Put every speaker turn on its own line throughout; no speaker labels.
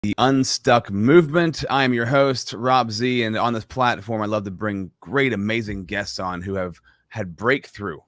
The Unstuck movement. I am your host, Rob Z, and on this platform, I love to bring great, amazing guests on who have had breakthrough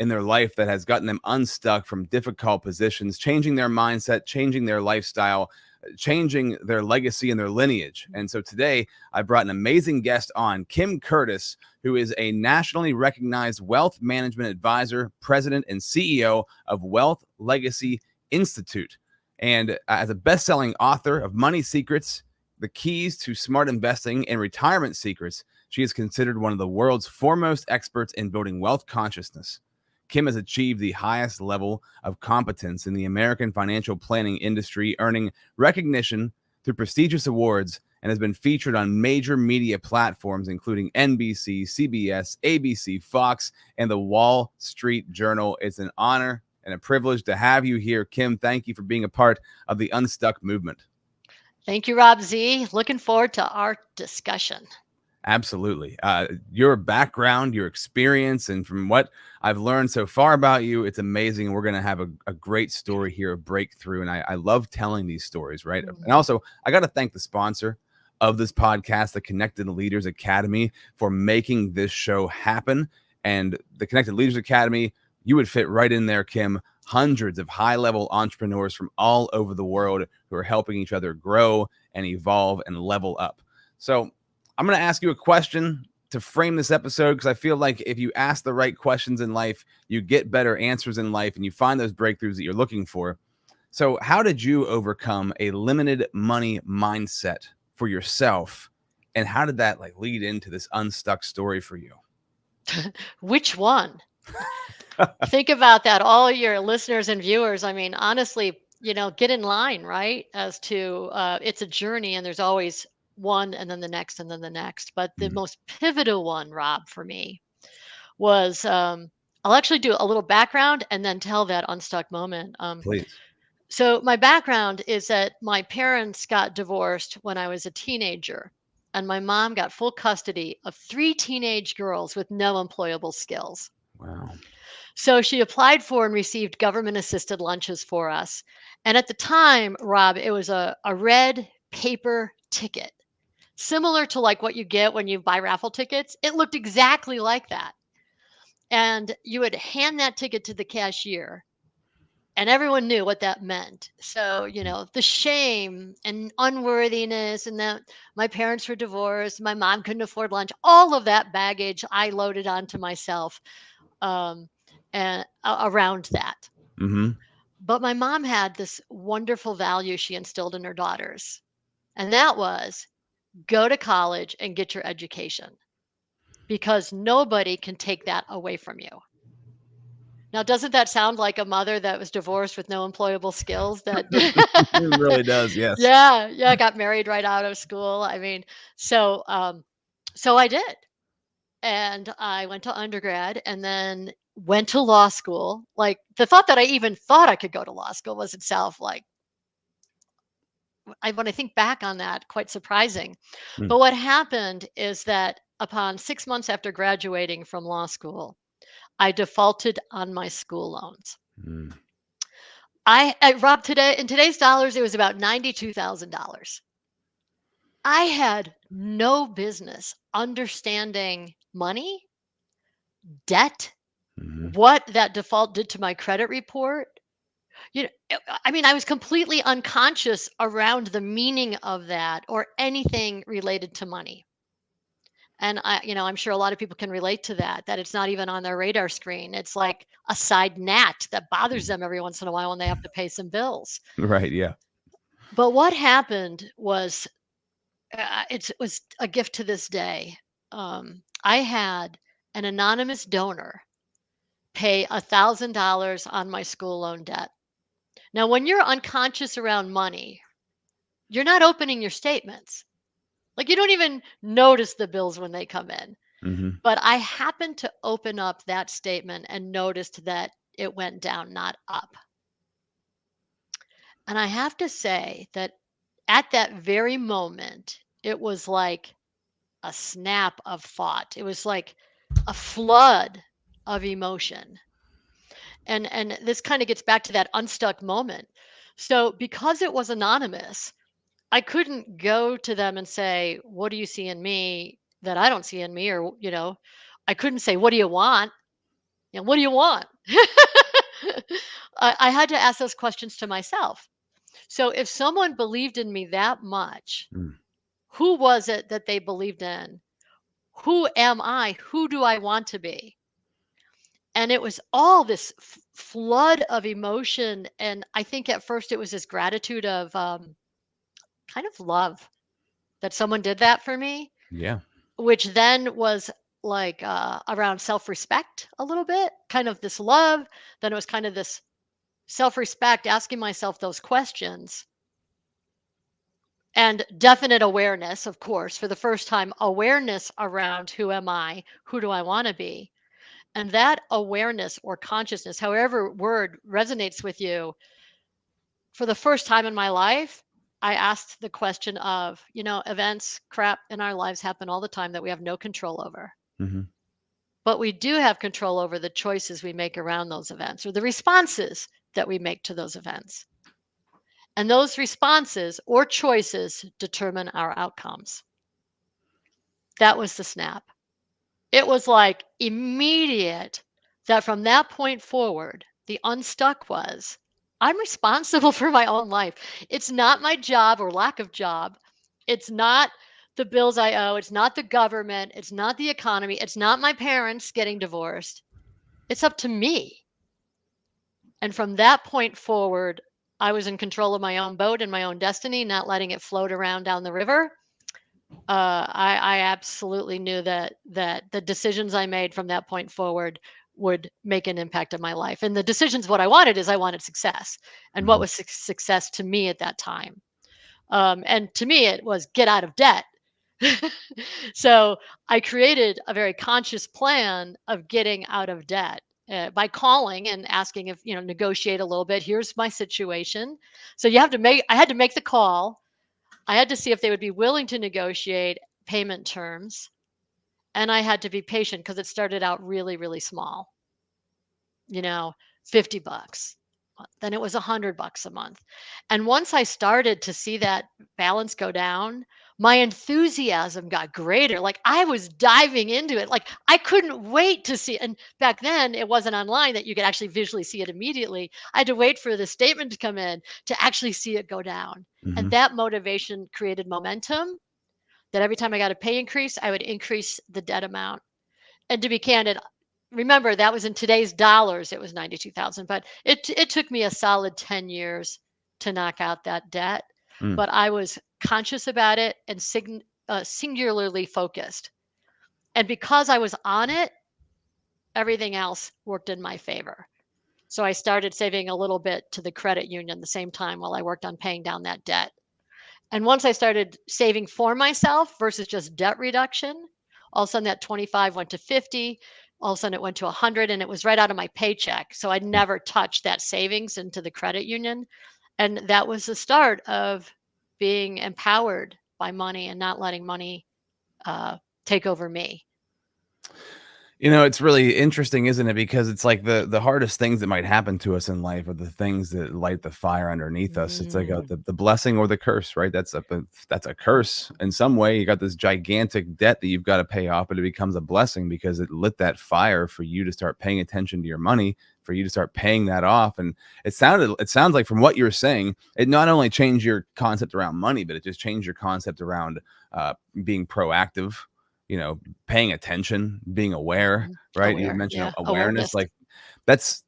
in their life that has gotten them unstuck from difficult positions, changing their mindset, changing their lifestyle, changing their legacy and their lineage. And so today, I brought an amazing guest on, Kim Curtis, who is a nationally recognized wealth management advisor, president, and CEO of Wealth Legacy Institute. And as a best-selling author of Money Secrets, The Keys to Smart Investing, and Retirement Secrets, she is considered one of the world's foremost experts in building wealth consciousness. Kim has achieved the highest level of competence in the American financial planning industry, earning recognition through prestigious awards, and has been featured on major media platforms, including NBC, CBS, ABC, Fox, and the Wall Street Journal. It's an honor and a privilege to have you here. Kim, thank you for being a part of the Unstuck movement.
Thank you, Rob Z. Looking forward to our discussion.
Absolutely. Your background, your experience, and from what I've learned so far about you, it's amazing. We're going to have a great story here, a breakthrough. And I love telling these stories, right? And also, I got to thank the sponsor of this podcast, the Connected Leaders Academy, for making this show happen. And the Connected Leaders Academy, you would fit right in there, Kim. Hundreds of high-level entrepreneurs from all over the world who are helping each other grow and evolve and level up. So I'm going to ask you a question to frame this episode, because I feel like if you ask the right questions in life, you get better answers in life and you find those breakthroughs that you're looking for. So how did you overcome a limited money mindset for yourself? And how did that lead into this unstuck story for you?
Which one? Think about that, all your listeners and viewers. I mean, honestly, get in line, right? As to it's a journey, and there's always one and then the next and then the next. But the most pivotal one, Rob, for me was I'll actually do a little background and then tell that unstuck moment.
Please.
So my background is that my parents got divorced when I was a teenager, and my mom got full custody of 3 teenage girls with no employable skills.
Wow.
So she applied for and received government assisted lunches for us. And at the time, Rob, it was a red paper ticket, similar to like what you get when you buy raffle tickets. It looked exactly like that. And you would hand that ticket to the cashier, and everyone knew what that meant. So, the shame and unworthiness, and that my parents were divorced, my mom couldn't afford lunch, all of that baggage I loaded onto myself. And around that.
Mm-hmm.
But my mom had this wonderful value she instilled in her daughters, and that was go to college and get your education, because nobody can take that away from you. Now, doesn't that sound like a mother that was divorced with no employable skills? That
It really does, yes.
yeah, got married right out of school. I mean, so so I did. And I went to undergrad and then went to law school. Like, the thought that I even thought I could go to law school was itself like, when I think back on that, quite surprising.
Mm.
But what happened is that upon 6 months after graduating from law school, I defaulted on my school loans.
Mm.
I Rob, today in today's dollars, it was about $92,000. I had no business understanding money, debt,
Mm-hmm.
what that default did to my credit report. I mean, I was completely unconscious around the meaning of that or anything related to money. And I'm sure a lot of people can relate to that it's not even on their radar screen. It's like a side gnat that bothers them every once in a while when they have to pay some bills.
Right, yeah.
But what happened was, it was a gift to this day. I had an anonymous donor pay $1,000 on my school loan debt. Now, when you're unconscious around money, you're not opening your statements. Like, you don't even notice the bills when they come in.
Mm-hmm.
But I happened to open up that statement and noticed that it went down, not up. And I have to say that at that very moment, it was like a snap of thought. It was like a flood of emotion. And this kind of gets back to that unstuck moment. So because it was anonymous, I couldn't go to them and say, "What do you see in me that I don't see in me?" Or, I couldn't say, "What do you want?" What do you want? I had to ask those questions to myself. So if someone believed in me that much,
Mm.
who was it that they believed in? Who am I? Who do I want to be? And it was all this flood of emotion. And I think at first it was this gratitude of kind of love that someone did that for me,
Yeah.
which then was like around self respect a little bit, kind of this love. Then it was kind of this self respect, asking myself those questions, and definite awareness, of course, for the first time, awareness around who am I? Who do I want to be? And that awareness or consciousness, however word resonates with you, for the first time in my life, I asked the question of, events, crap in our lives happen all the time that we have no control over.
Hmm.
But we do have control over the choices we make around those events or the responses that we make to those events. And those responses or choices determine our outcomes. That was the snap. It was like immediate that from that point forward, the unstuck was I'm responsible for my own life. It's not my job or lack of job. It's not the bills I owe. It's not the government. It's not the economy. It's not my parents getting divorced. It's up to me. And from that point forward, I was in control of my own boat and my own destiny, not letting it float around down the river. I absolutely knew that the decisions I made from that point forward would make an impact on my life. And the decisions, what I wanted is I wanted success, and what
Hmm.
was success to me at that time. And to me, it was get out of debt. So I created a very conscious plan of getting out of debt. By calling and asking if negotiate a little bit. Here's my situation. So I had to make the call. I had to see if they would be willing to negotiate payment terms, and I had to be patient because it started out really, really small, you know, 50 bucks. Then it was $100 a month. And once I started to see that balance go down, my enthusiasm got greater. Like I was diving into it. Like I couldn't wait to see. And back then it wasn't online that you could actually visually see it immediately. I had to wait for the statement to come in to actually see it go down. And
Hmm.
that motivation created momentum that every time I got a pay increase, I would increase the debt amount. And to be candid, remember that was in today's dollars, it was 92,000, but it took me a solid 10 years to knock out that debt.
Mm.
But I was conscious about it and singularly focused. And because I was on it, everything else worked in my favor. So I started saving a little bit to the credit union the same time while I worked on paying down that debt. And once I started saving for myself versus just debt reduction, all of a sudden that 25 went to 50. All of a sudden it went to 100, and it was right out of my paycheck. So I never touched that savings into the credit union. And that was the start of being empowered by money and not letting money take over me.
It's really interesting, isn't it? Because it's like the hardest things that might happen to us in life are the things that light the fire underneath us. It's like
Mm,
the blessing or the curse, right? That's a curse in some way. You got this gigantic debt that you've got to pay off, but it becomes a blessing because it lit that fire for you to start paying attention to your money, for you to start paying that off. And it sounds like from what you're saying, it not only changed your concept around money, but it just changed your concept around being proactive, paying attention, being aware,
mhm.
right? You
Aware.
mentioned
Yeah.
awareness,
Awareness.
like that's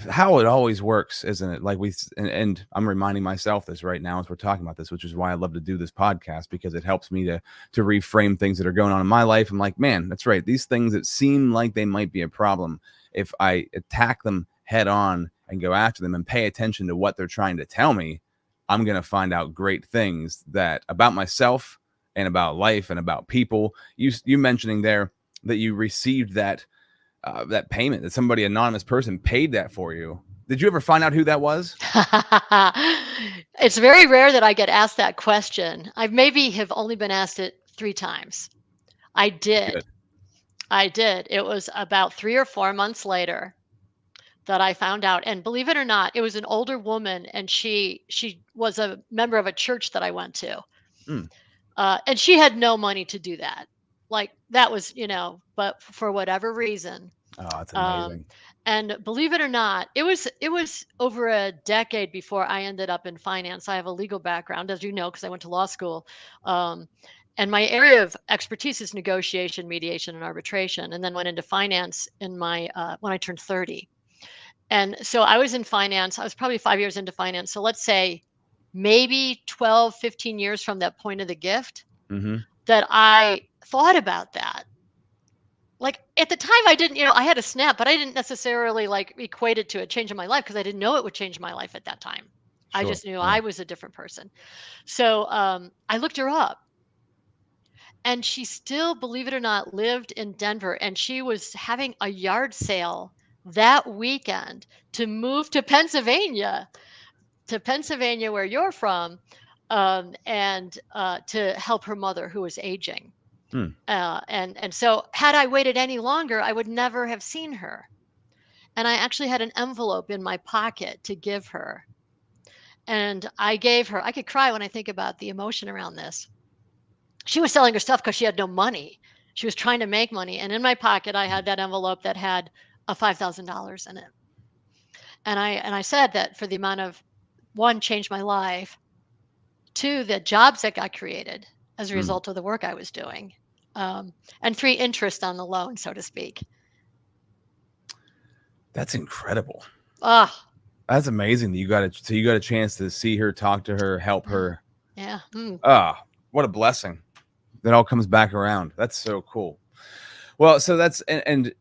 how it always works, isn't it? Like and I'm reminding myself this right now as we're talking about this, which is why I love to do this podcast, because it helps me to reframe things that are going on in my life. I'm like, man, that's right. These things that seem like they might be a problem, if I attack them head on and go after them and pay attention to what they're trying to tell me, I'm going to find out great things that about myself and about life and about people. You mentioning there that you received that payment, that somebody, anonymous person, paid that for you. Did you ever find out who that was?
It's very rare that I get asked that question. I maybe have only been asked it 3 times. I did.
Good.
I did. It was about 3 or 4 months later. that I found out, and believe it or not, it was an older woman, and she was a member of a church that I went to,
Mm.
and she had no money to do that. Like that was, but for whatever reason,
Oh, that's
um,
amazing.
and believe it or not, it was over a decade before I ended up in finance. I have a legal background, as you know, because I went to law school. Um, and my area of expertise is negotiation, mediation, and arbitration. And then went into finance in my when I turned 30. And so I was in finance. I was probably 5 years into finance. So let's say maybe 12, 15 years from that point of the gift
Mm-hmm.
that I thought about that. Like at the time I didn't, I had a snap, but I didn't necessarily like equate it to a change in my life because I didn't know it would change my life at that time. I
Sure.
just knew
Yeah.
I was a different person. So I looked her up, and she still, believe it or not, lived in Denver, and she was having a yard sale that weekend to move to Pennsylvania, where you're from, and to help her mother who was aging.
Hmm.
And so had I waited any longer, I would never have seen her. And I actually had an envelope in my pocket to give her. And I gave her, I could cry when I think about the emotion around this. She was selling her stuff because she had no money. She was trying to make money. And in my pocket, I had that envelope that had a $5,000 in it. And I said that for the amount of, one, changed my life, two, the jobs that got created as a
Mm.
result of the work I was doing, and three, interest on the loan, so to speak.
That's incredible.
Ah,
That's amazing that you got a chance to see her, talk to her, help
yeah,
her.
yeah.
Ah, what a blessing. That all comes back around. That's so cool. Well, so that's and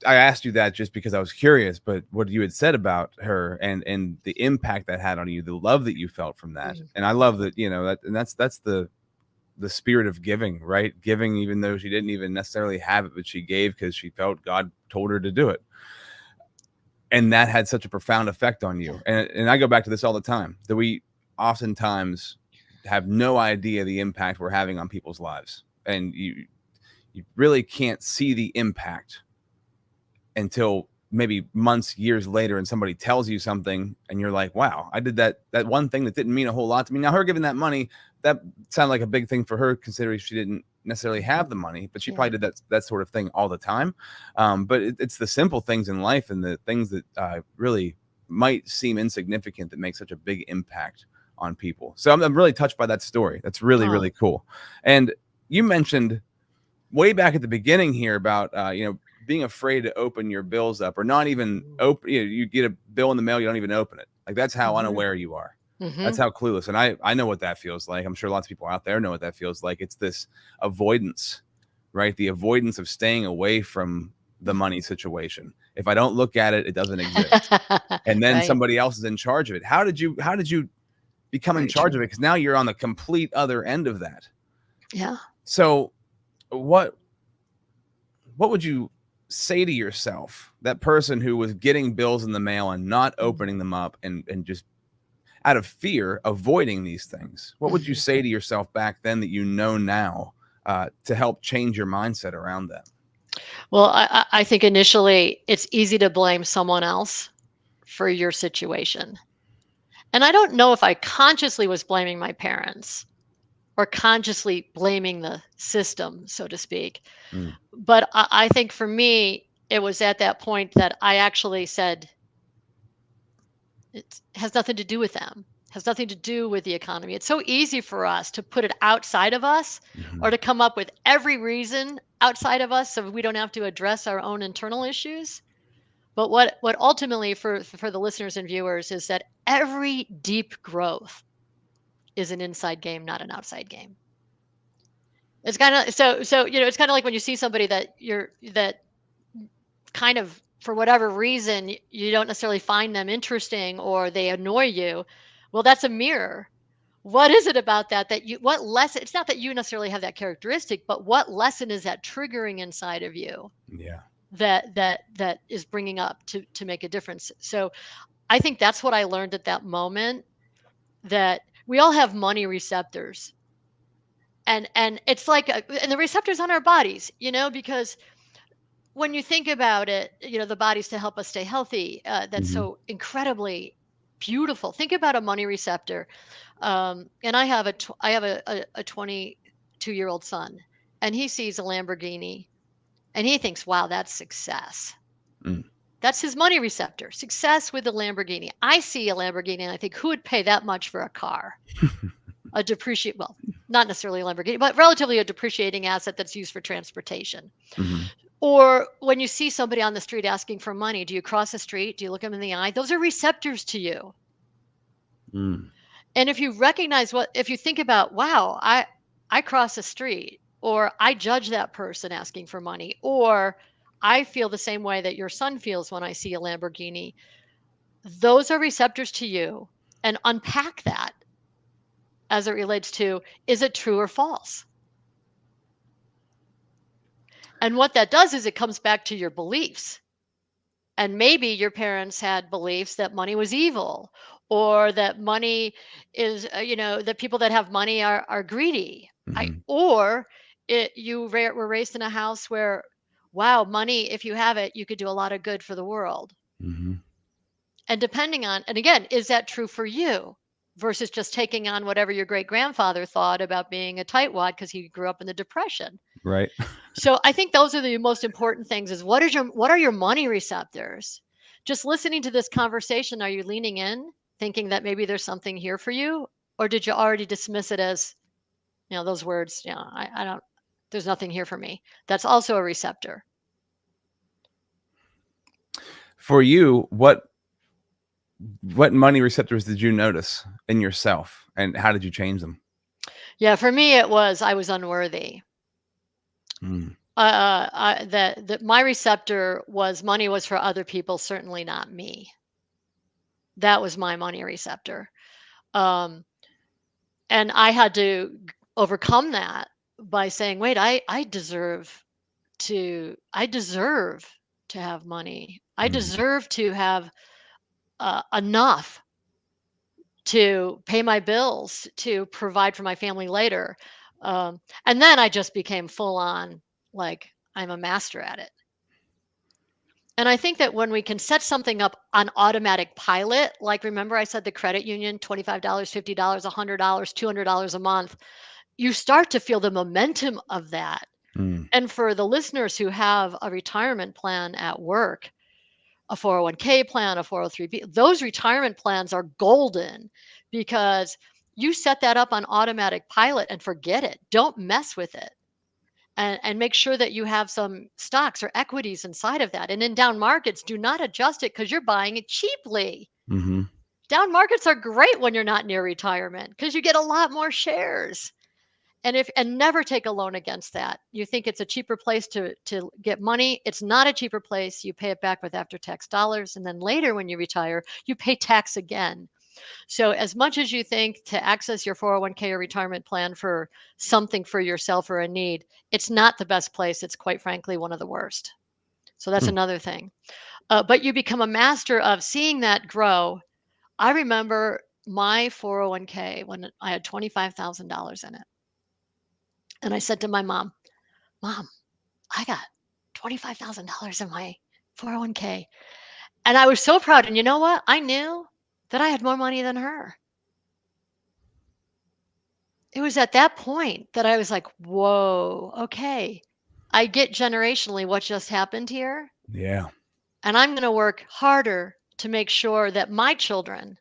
I asked you that just because I was curious, but what you had said about her and the impact that had on you, the love that you felt from that,
Mm,
and I love that that, and that's the spirit of giving, right? Giving, even though she didn't even necessarily have it, but she gave because she felt God told her to do it, and that had such a profound effect on
yeah.
you. And I go back to this all the time, that we oftentimes have no idea the impact we're having on people's lives, and you really can't see the impact until maybe months, years later, and somebody tells you something and you're like, wow, I did that one thing that didn't mean a whole lot to me. Now, her giving that money, that sounded like a big thing for her, considering she didn't necessarily have the money, but she
Yeah.
probably did that sort of thing all the time. But it's the simple things in life and the things that really might seem insignificant that make such a big impact on people. So I'm really touched by that story. That's really,
Oh.
really cool. And you mentioned way back at the beginning here about being afraid to open your bills up, or not even open. You get a bill in the mail, you don't even open it. Like, that's how
Hmm.
unaware you are. That's
Hmm.
how clueless. And I know what that feels like. I'm sure lots of people out there know what that feels like. It's this avoidance, right? The avoidance of staying away from the money situation. If I don't look at it, it doesn't exist. And then
Right.
somebody else is in charge of it. How did you become in
Very
charge of
true.
it? Because now you're on the complete other end of that.
Yeah.
So what what would you say to yourself, that person who was getting bills in the mail and not opening them up, and just out of fear avoiding these things? What would you
Mhm.
say to yourself back then that you know now, to help change your mindset around that?
Well, I think initially it's easy to blame someone else for your situation. And I don't know if I consciously was blaming my parents or consciously blaming the system, so to speak.
Mm.
But I think for me, it was at that point that I actually said, it has nothing to do with them, has nothing to do with the economy. It's so easy for us to put it outside of us, or
Mhm.
to come up with every reason outside of us so we don't have to address our own internal issues. But what ultimately, for the listeners and viewers, is that every deep growth is an inside game, not an outside game. It's kind of, it's kind of like when you see somebody that kind of, for whatever reason, you don't necessarily find them interesting, or they annoy you. Well, that's a mirror. What is it about that you, what lesson, it's not that you necessarily have that characteristic, but what lesson is that triggering inside of you
Yeah.
that is bringing up to make a difference? So I think that's what I learned at that moment, that we all have money receptors. And it's like and the receptors on our bodies, because when you think about it, the body's to help us stay healthy. That's
Hmm.
so incredibly beautiful. Think about a money receptor. And I have a 22-year-old son, and he sees a Lamborghini, and he thinks, "Wow, that's success."
Mm.
That's his money receptor. Success with a Lamborghini. I see a Lamborghini, and I think, who would pay that much for a car? A depreciate, well, not necessarily a Lamborghini, but relatively a depreciating asset that's used for transportation.
Hmm.
Or when you see somebody on the street asking for money, do you cross the street? Do you look them in the eye? Those are receptors to you.
Mm.
And if you think about, wow, I cross the street, or I judge that person asking for money, or I feel the same way that your son feels when I see a Lamborghini, those are receptors to you. And unpack that as it relates to, is it true or false? And what that does is it comes back to your beliefs. And maybe your parents had beliefs that money was evil, or that money is, that people that have money are greedy.
Hmm.
Or were raised in a house where, wow, money, if you have it, you could do a lot of good for the world.
Hmm.
And and again, is that true for you versus just taking on whatever your great grandfather thought about being a tightwad because he grew up in the Depression?
Right.
So I think those are the most important things, is what are your money receptors? Just listening to this conversation, are you leaning in, thinking that maybe there's something here for you? Or did you already dismiss it as, those words, I don't, there's nothing here for me. That's also a receptor.
For you, what money receptors did you notice in yourself, and how did you change them?
Yeah, for me, I was unworthy.
Mm.
That my receptor was money was for other people, certainly not me. That was my money receptor. Um, and I had to overcome that by saying, wait, I deserve to have money. I
Mm.
deserve to have enough to pay my bills, to provide for my family later. And then I just became full on, like, I'm a master at it. And I think that when we can set something up on automatic pilot, like, remember I said the credit union, $25, $50, $100, $200 a month, you start to feel the momentum of that.
Mm.
And for the listeners who have a retirement plan at work, a 401k plan, a 403b, those retirement plans are golden, because you set that up on automatic pilot and forget it. Don't mess with it. And make sure that you have some stocks or equities inside of that. And in down markets, do not adjust it because you're buying it cheaply.
Hmm.
Down markets are great when you're not near retirement because you get a lot more shares. And never take a loan against that. You think it's a cheaper place to get money. It's not a cheaper place. You pay it back with after tax dollars. And then later when you retire, you pay tax again. So as much as you think to access your 401k or retirement plan for something for yourself or a need, it's not the best place. It's quite frankly one of the worst. So that's
Hmm.
another thing. But you become a master of seeing that grow. I remember my 401k when I had $25,000 in it. And I said to my mom, Mom, I got $25,000 in my 401k. And I was so proud. And you know what? I knew that I had more money than her. It was at that point that I was like, whoa, okay. I get generationally what just happened here.
Yeah.
And I'm going to work harder to make sure that my children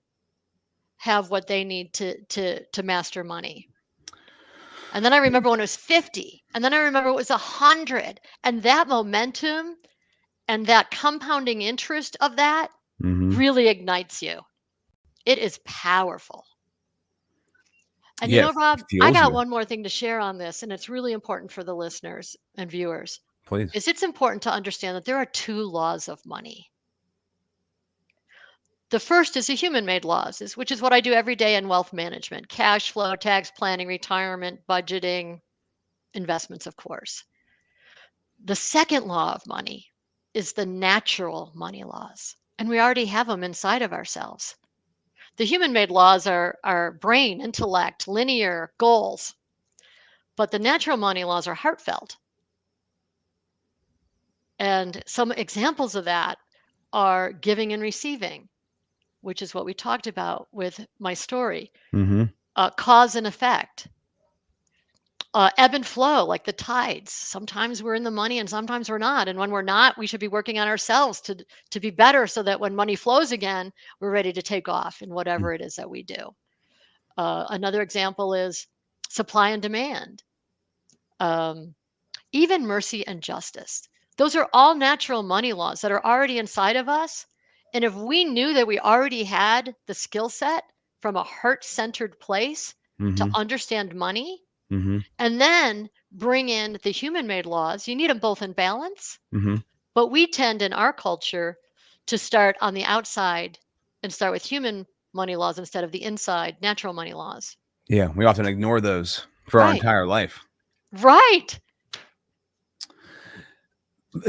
have what they need to master money. And then I remember when it was 50, and then I remember it was 100, and that momentum and that compounding interest of that
Hmm.
really ignites you. It is powerful. And
Yeah,
Rob,
it
I
fuels
got
you.
one more thing to share on this, and it's really important for the listeners and viewers.
Please.
It's important to understand that there are two laws of money. The first is the human-made laws, which is what I do every day in wealth management: cash flow, tax planning, retirement, budgeting, investments, of course. The second law of money is the natural money laws, and we already have them inside of ourselves. The human-made laws are brain, intellect, linear, goals, but the natural money laws are heartfelt. And some examples of that are giving and receiving, which is what we talked about with my story,
Mm-hmm.
cause and effect, ebb and flow, like the tides. Sometimes we're in the money and sometimes we're not. And when we're not, we should be working on ourselves to be better so that when money flows again, we're ready to take off in whatever it is that we do. Another example is supply and demand, um, even mercy and justice. Those are all natural money laws that are already inside of us. And if we knew that we already had the skill set from a heart centered place to
Mm-hmm.
understand money,
Mm-hmm.
and then bring in the human made laws, you need them both in balance.
Mm-hmm.
But we tend in our culture to start on the outside and start with human money laws instead of the inside natural money laws.
Yeah, we often ignore those for our
Right.
entire life.
Right.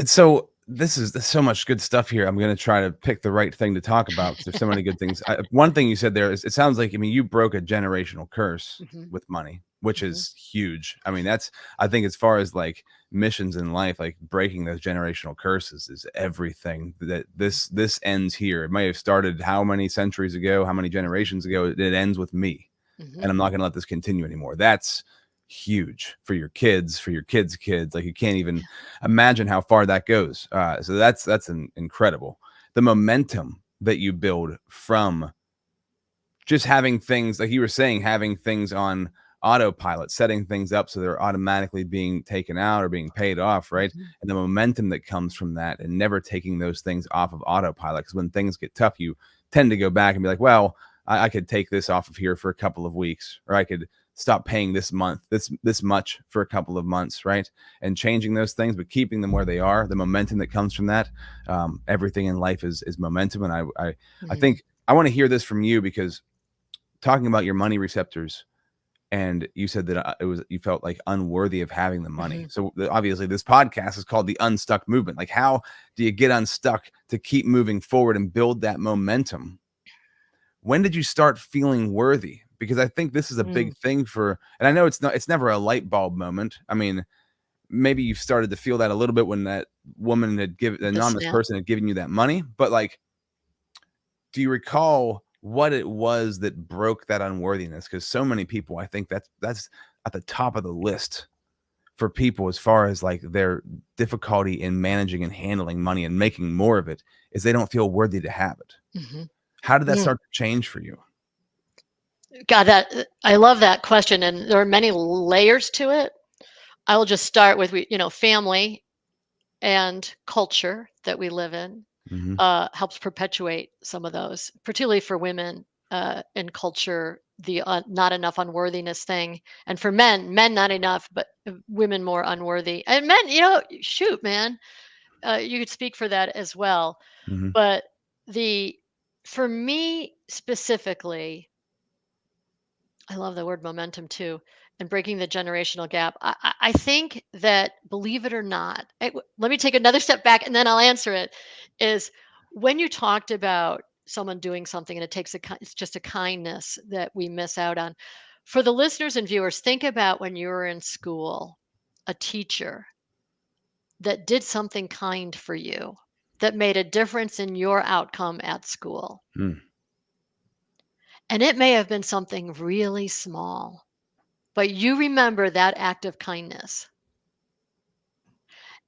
So there's so much good stuff here. I'm going to try to pick the right thing to talk about because there's so many good things. One thing you said there is, it sounds like, I mean, you broke a generational curse
Hmm.
with money, which
Hmm.
is huge. I mean, I think as far as like missions in life, like breaking those generational curses is everything. That this ends here. It may have started how many centuries ago, how many generations ago. It ends with me,
Hmm.
and I'm not going to let this continue anymore. That's huge for your kids, for your kids' kids. Like, you can't even imagine how far that goes. So that's incredible. The momentum that you build from just having things, like you were saying, having things on autopilot, setting things up so they're automatically being taken out or being paid off, right?
Hmm.
And the momentum that comes from that, and never taking those things off of autopilot. Because when things get tough, you tend to go back and be like, well, I could take this off of here for a couple of weeks, or I could stop paying this month, this much for a couple of months, right? And changing those things, but keeping them where they are. The momentum that comes from that, everything in life is momentum. And I
Hmm.
think I want to hear this from you, because talking about your money receptors, and you said that you felt like unworthy of having the money.
Hmm.
So obviously this podcast is called the Unstuck movement. Like, how do you get unstuck to keep moving forward and build that momentum? When did you start feeling worthy? Because I think this is a
Mm.
big thing and I know it's never a light bulb moment. I mean, maybe you've started to feel that a little bit when that woman the
The
anonymous
snap.
person had given you that money, but like, do you recall what it was that broke that unworthiness? Because so many people, I think that's at the top of the list for people, as far as like their difficulty in managing and handling money and making more of it, is they don't feel worthy to have it.
Hmm.
How did that
Mm.
start to change for you?
God, I love that question, and there are many layers to it. I will just start with family and culture that we live in
Mm-hmm.
helps perpetuate some of those, particularly for women in culture, the not enough unworthiness thing, and for men not enough, but women more unworthy, and men, shoot, man, you could speak for that as well.
Mm-hmm.
But the for me specifically, I love the word momentum too, and breaking the generational gap. I think that, believe it or not, let me take another step back and then I'll answer it. Is when you talked about someone doing something and it's just a kindness that we miss out on. For the listeners and viewers, think about when you were in school, a teacher that did something kind for you that made a difference in your outcome at school.
Mm.
And it may have been something really small, but you remember that act of kindness.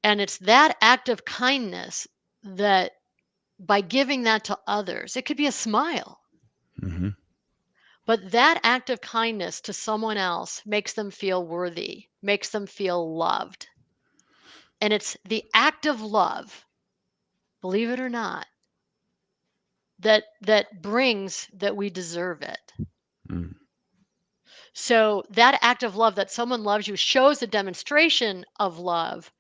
And it's that act of kindness that, by giving that to others, it could be a smile,
Mm-hmm.
but that act of kindness to someone else makes them feel worthy, makes them feel loved. And it's the act of love, believe it or not, that brings that we deserve it.
Mm.
So that act of love, that someone loves you, shows a demonstration of love,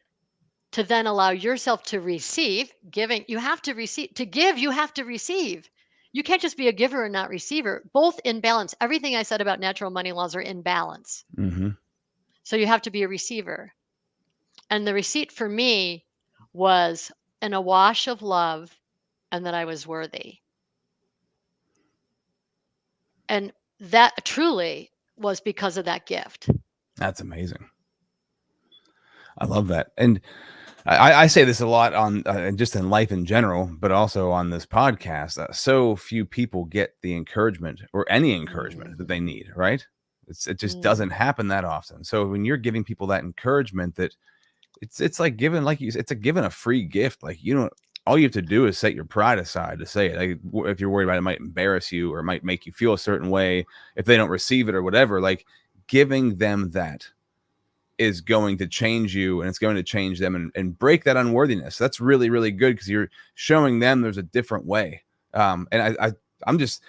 to then allow yourself to receive. Giving, you have to receive. To give, you have to receive. You can't just be a giver and not receiver, both in balance. Everything I said about natural money laws are in balance.
Mm-hmm.
So you have to be a receiver. And the receipt for me was an awash of love, and that I was worthy. And that truly was because of that gift.
That's amazing. I love that. And I say this a lot on just in life in general, but also on this podcast. So few people get the encouragement or any encouragement that
Mm,
they need, right? It just doesn't
mm,
happen that often. So when you're giving people that encouragement, that it's like giving, like you said, it's a giving a free gift. Like you don't, all you have to do is set your pride aside to say it. Like if you're worried about it might embarrass you or it might make you feel a certain way if they don't receive it or whatever. Like giving them that is going to change you and it's going to change them and break that unworthiness. That's really, really good because you're showing them there's a different way. And I'm just,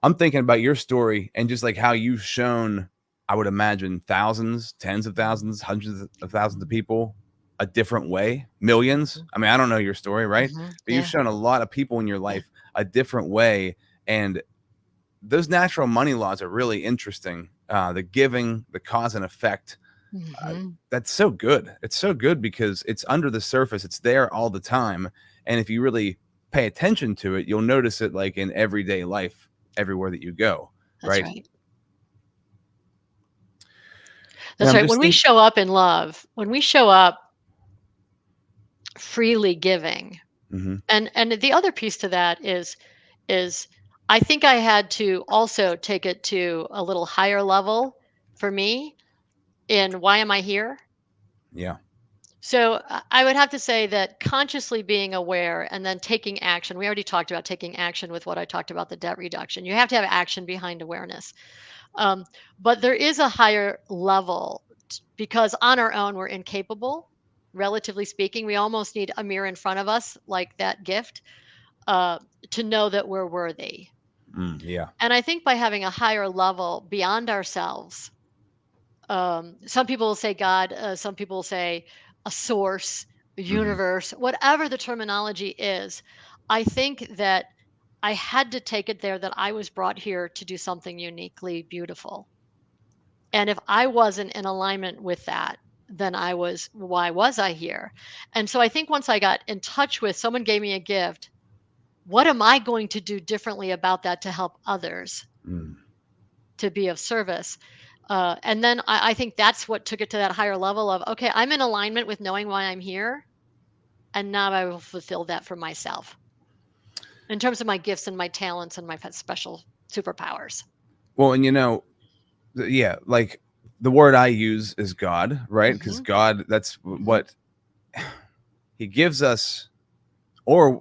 I'm thinking about your story and just like how you've shown, I would imagine thousands, tens of thousands, hundreds of thousands of people a different way, millions. I mean, I don't know your story, right? But you've
yeah.
shown a lot of people in your
Yeah.
life a different way. And those natural money laws are really interesting. The giving, the cause and effect, uh,
Hmm.
that's so good. It's so good because it's under the surface. It's there all the time. And if you really pay attention to it, you'll notice it like in everyday life, everywhere that you go.
That's
Right.
right.
And
That's
I'm
right.
just
When we
thinking,
show up in love, when we show up freely giving,
hmm,
and the other piece to that is I think I had to also take it to a little higher level for me in why am I here?
yeah.
So I would have to say that consciously being aware and then taking action. We already talked about taking action with what I talked about the debt reduction. You have to have action behind awareness. Um, but there is a higher level because on our own we're incapable, relatively speaking. We almost need a mirror in front of us, like that gift, uh, to know that we're worthy.
Yeah.
And I think by having a higher level beyond ourselves, some people will say God, some people will say a source, a
Hmm.
universe, whatever the terminology is. I think that I had to take it there that I was brought here to do something uniquely beautiful. And if I wasn't in alignment with that, then why was I here? And so I think once I got in touch with someone gave me a gift, what am I going to do differently about that to help others
Mm.
to be of service? And then I think that's what took it to that higher level of, okay, I'm in alignment with knowing why I'm here. And now I will fulfill that for myself in terms of my gifts and my talents and my special superpowers.
Well, and yeah, like the word I use is God, right? Because
Hmm.
God, that's
Hmm.
what he gives us, or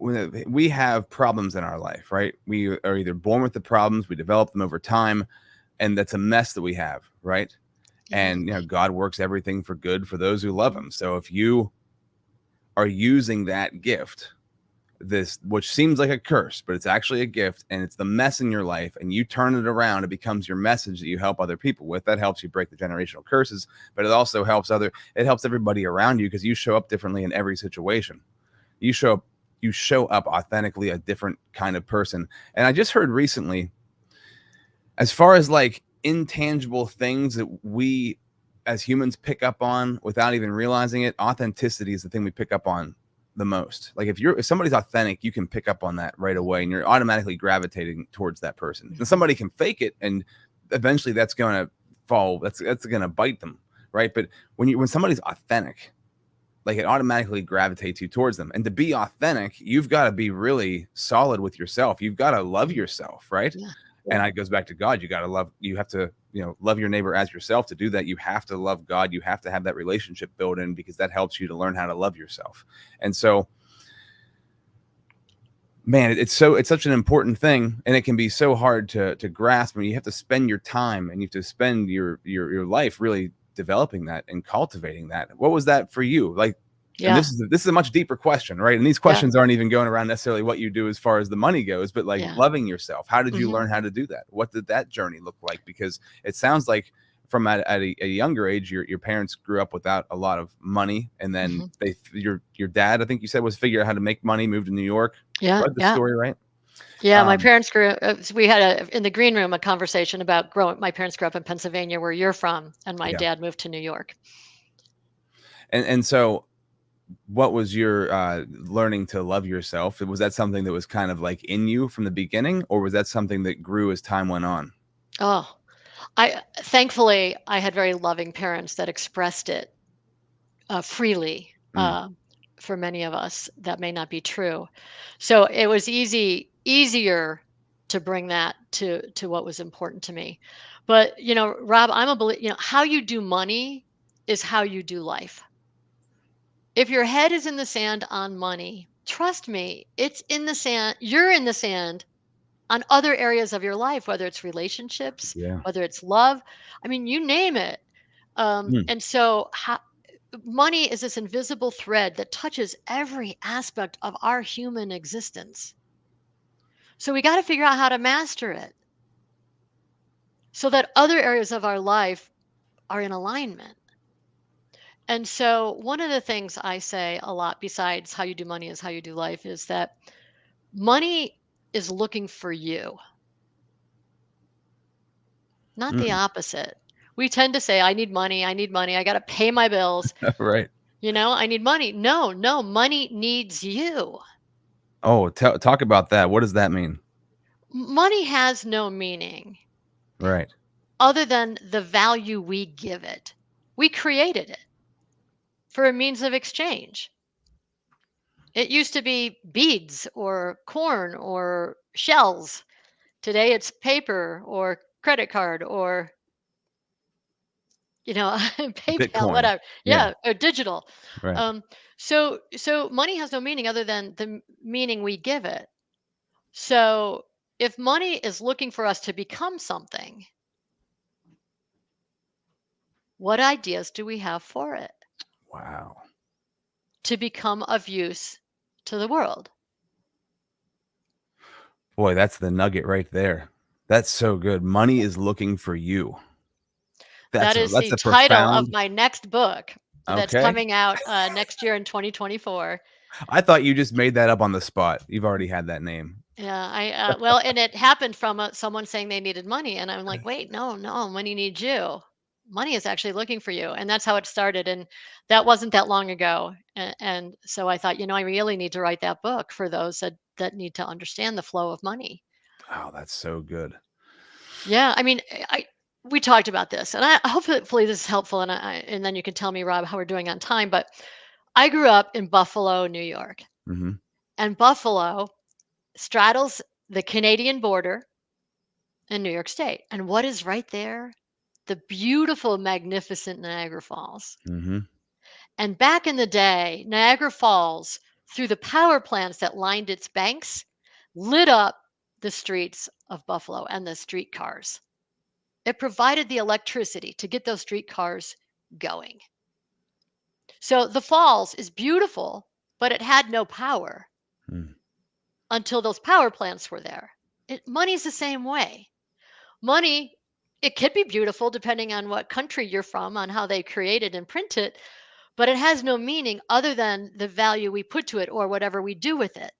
we have problems in our life, right? We are either born with the problems, we develop them over time, and that's a mess that we have, right?
Yeah.
And God works everything for good for those who love him. So if you are using that gift, this, which seems like a curse, but it's actually a gift, and it's the mess in your life, and you turn it around, it becomes your message that you help other people with. That helps you break the generational curses, but it also it helps everybody around you because you show up differently in every situation. You show up, you show up authentically a different kind of person. And I just heard recently, as far as like intangible things that we as humans pick up on without even realizing it, authenticity is the thing we pick up on the most. Like if somebody's authentic, you can pick up on that right away and you're automatically gravitating towards that person. And
Mhm.
somebody can fake it and eventually that's going to fall, that's going to bite them, right? But when somebody's authentic, like it automatically gravitates you towards them. And to be authentic, you've got to be really solid with yourself. You've got to love
Mm.
yourself, right?
Yeah.
And
Yeah.
it goes back to God. You have to, love your neighbor as yourself. To do that, you have to love God. You have to have that relationship built in because that helps you to learn how to love yourself. And so, man, it's such an important thing, and it can be so hard to grasp. I mean, you have to spend your time and you have to spend your life really developing that and cultivating that. What was that for you? Like, and
Yeah.
this is a much deeper question, right? And these
Yeah.
questions aren't even going around necessarily what you do as far as the money goes, but like
Yeah.
loving yourself. How did you
Hmm.
learn how to do that? What did that journey look like? Because it sounds like from at a younger age, your parents grew up without a lot of money, and then
Hmm.
your dad, I think you said, was figure out how to make money, moved to New York.
Yeah.
Read the
Yeah.
story, right?
Yeah. My
Um,
parents grew. We had in the green room a conversation about growing. My parents grew up in Pennsylvania, where you're from, and my
yeah,
dad moved to New York.
and so what was your learning to love yourself? Was that something that was kind of like in you from the beginning, or was that something that grew as time went on?
Oh, I thankfully I had very loving parents that expressed it freely.
Mm,
for many of us, that may not be true. So it was easier to bring that to what was important to me. But Rob, how you do money is how you do life. If your head is in the sand on money, trust me, it's in the sand. You're in the sand on other areas of your life, whether it's relationships,
Yeah.
whether it's love. I mean, you name it.
Mm.
And so, money is this invisible thread that touches every aspect of our human existence. So, we got to figure out how to master it so that other areas of our life are in alignment. And so, one of the things I say a lot, besides how you do money is how you do life, is that money is looking for you, not the
Mm.
opposite. We tend to say, I need money, I need money, I got to pay my bills,
Right.
I need money. No, no, money needs you.
Oh, talk about that. What does that mean?
Money has no meaning
Right.
other than the value we give it. We created it for a means of exchange. It used to be beads or corn or shells. Today it's paper or credit card or PayPal,
Bitcoin.
whatever.
Yeah.
Yeah, or digital.
Right.
Um, so money has no meaning other than the meaning we give it. So if money is looking for us to become something, what ideas do we have for it
Wow.
to become of use to the world?
Boy, that's the nugget right there. That's so good. Money is looking for you.
That is
That's
the
a
title of
profound.
my next book that's
Okay.
coming out next year in 2024.
I thought you just made that up on the spot. You've already had that name.
Yeah, well, and it happened from someone saying they needed money, and I'm like, wait, no, no, money needs you. Money is actually looking for you, and that's how it started. And that wasn't that long ago. And so I thought, I really need to write that book for those that need to understand the flow of money.
Oh, that's so good.
Yeah, I mean, we talked about this, and hopefully this is helpful, and then you can tell me, Rob, how we're doing on time. But I grew up in Buffalo, New York,
Mhm.
and Buffalo straddles the Canadian border in New York State. And what is right there? The beautiful, magnificent Niagara Falls.
Mhm.
And back in the day, Niagara Falls, through the power plants that lined its banks, lit up the streets of Buffalo and the streetcars. It provided the electricity to get those streetcars going. So the falls is beautiful, but it had no power
Mm.
until those power plants were there. Money's the same way. Money, it could be beautiful depending on what country you're from, on how they create it and print it, but it has no meaning other than the value we put to it or whatever we do with it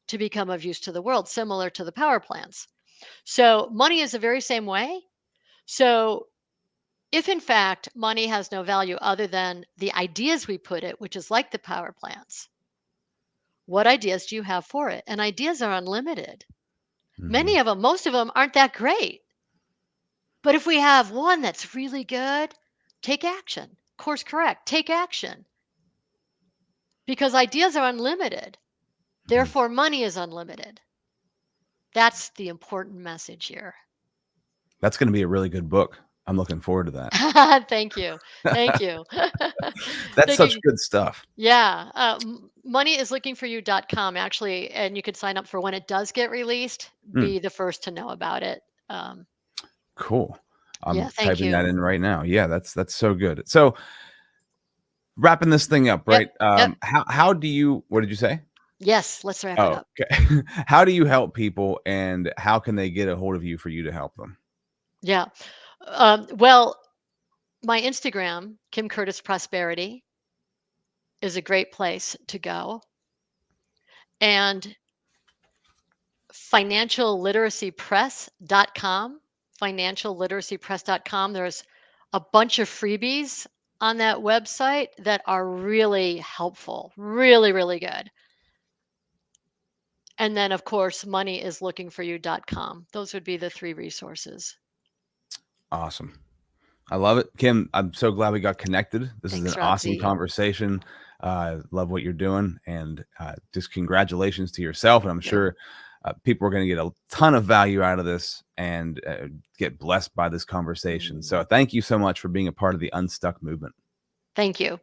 to become of use to the world, similar to the power plants. So money is the very same way. So if in fact money has no value other than the ideas we put it, which is like the power plants, what ideas do you have for it? And ideas are unlimited.
Mhm.
Many of them, most of them aren't that great. But if we have one that's really good, take action. Course correct, take action. Because ideas are unlimited.
Mhm.
Therefore, money is unlimited. That's the important message here.
That's gonna be a really good book. I'm looking forward to that.
Thank you. Thank you.
That's
Thank
such
you.
good stuff.
Yeah. Moneyislooking4you.com, actually, and you can sign up for when it does get released.
Mm,
Be the first to know about it. Um,
cool.
yeah,
I'm
thank
typing
you.
that in right now. Yeah, that's so good. So, wrapping this thing up,
Yep.
right?
Yep.
How do you what did you say?
Yes, let's wrap it
Oh,
up.
okay. How do you help people, and how can they get a hold of you for you to help them?
Yeah. Well, my Instagram, Kim Curtis Prosperity, is a great place to go. And financialliteracypress.com, financialliteracypress.com. There's a bunch of freebies on that website that are really helpful, really, really good. And then, of course, moneyislooking4you.com. Those would be the three resources.
Awesome. I love it. Kim, I'm so glad we got connected. This is
Thanks,
an awesome
Robsy.
conversation. Love what you're doing, and just congratulations to yourself. And I'm sure people are going to get a ton of value out of this and get blessed by this conversation. So thank you so much for being a part of the Unstuck movement.
Thank you.